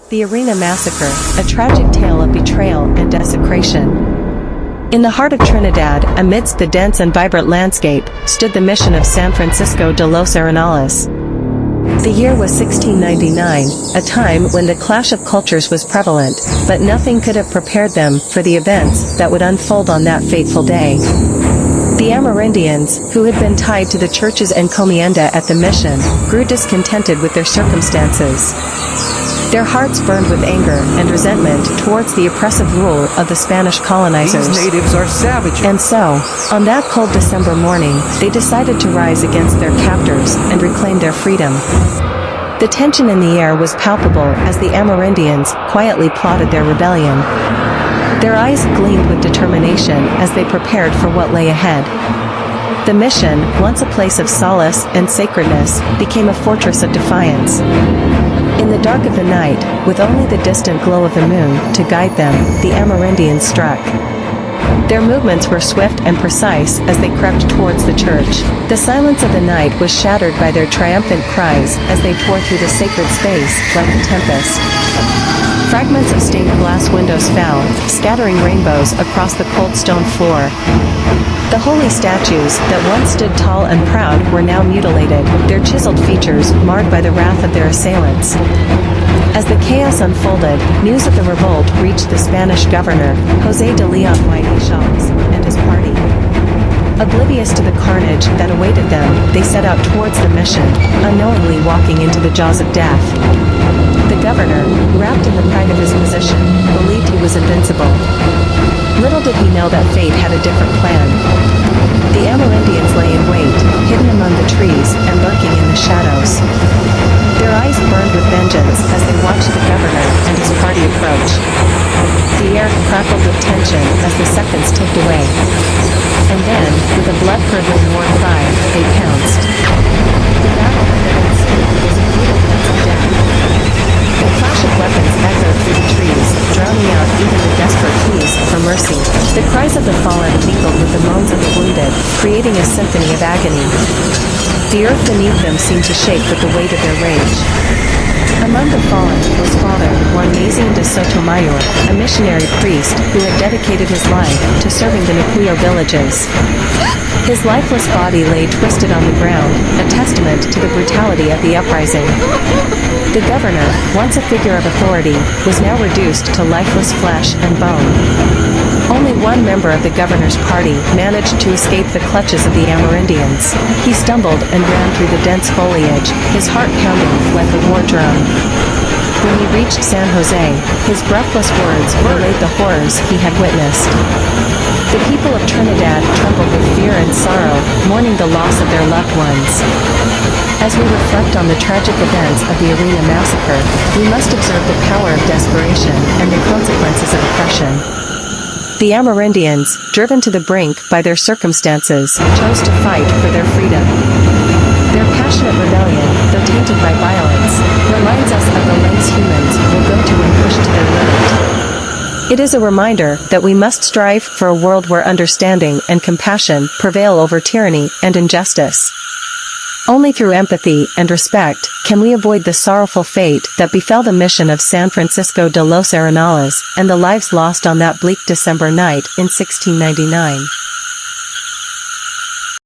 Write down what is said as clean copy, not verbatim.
The Arena Massacre, a tragic tale of betrayal and desecration. In the heart of Trinidad, amidst the dense and vibrant landscape, stood the mission of San Francisco de los Arenales. The year was 1699, a time when the clash of cultures was prevalent, but nothing could have prepared them for the events that would unfold on that fateful day. The Amerindians, who had been tied to the church's encomienda at the mission, grew discontented with their circumstances. Their hearts burned with anger and resentment towards the oppressive rule of the Spanish colonizers. These natives are savages. And so, on that cold December morning, they decided to rise against their captors and reclaim their freedom. The tension in the air was palpable as the Amerindians quietly plotted their rebellion. Their eyes gleamed with determination as they prepared for what lay ahead. The mission, once a place of solace and sacredness, became a fortress of defiance. In the dark of the night, with only the distant glow of the moon to guide them, the Amerindians struck. Their movements were swift and precise as they crept towards the church. The silence of the night was shattered by their triumphant cries as they tore through the sacred space like a tempest. Fragments of stained glass windows fell, scattering rainbows across the cold stone floor. The holy statues that once stood tall and proud were now mutilated, their chiseled features marred by the wrath of their assailants. As the chaos unfolded, news of the revolt reached the Spanish governor, José de León y Echales, and his party. Oblivious to the carnage that awaited them, they set out towards the mission, unknowingly walking into the jaws of death. The governor, wrapped in the pride of his position, believed he was invincible. Little did he know that fate had a different plan. The Amerindians lay in wait, hidden among the trees and lurking in the shadows. Their eyes burned with vengeance as they watched the governor and his party approach. The air crackled with tension as the seconds ticked away. And then, with a blood-curdling war cry, they pounced. The battle that ensued was a brutal dance of death. The clash of weapons echoed through the trees, drowning out even the desperate pleas for mercy. The cries of the fallen mingled with the moans of the wounded, creating a symphony of agony. The earth beneath them seemed to shake with the weight of their rage. Among the fallen was Father Juan de Sotomayor, a missionary priest who had dedicated his life to serving the Nucleo villages. His lifeless body lay twisted on the ground, a testament to the brutality of the uprising. The governor, once a figure of authority, was now reduced to lifeless flesh and bone. Only one member of the governor's party managed to escape the clutches of the Amerindians. He stumbled and ran through the dense foliage, his heart pounding like a war drum. When he reached San José, his breathless words relayed the horrors he had witnessed. The people of Trinidad trembled with fear and sorrow, mourning the loss of their loved ones. As we reflect on the tragic events of the Arena Massacre, we must observe the power of desperation and the consequences of oppression. The Amerindians, driven to the brink by their circumstances, chose to fight for their freedom. Their passionate rebellion, though tainted by violence, reminds us of the lengths humans will go to when pushed to their limit. It is a reminder that we must strive for a world where understanding and compassion prevail over tyranny and injustice. Only through empathy and respect can we avoid the sorrowful fate that befell the mission of San Francisco de los Arenales and the lives lost on that bleak December night in 1699.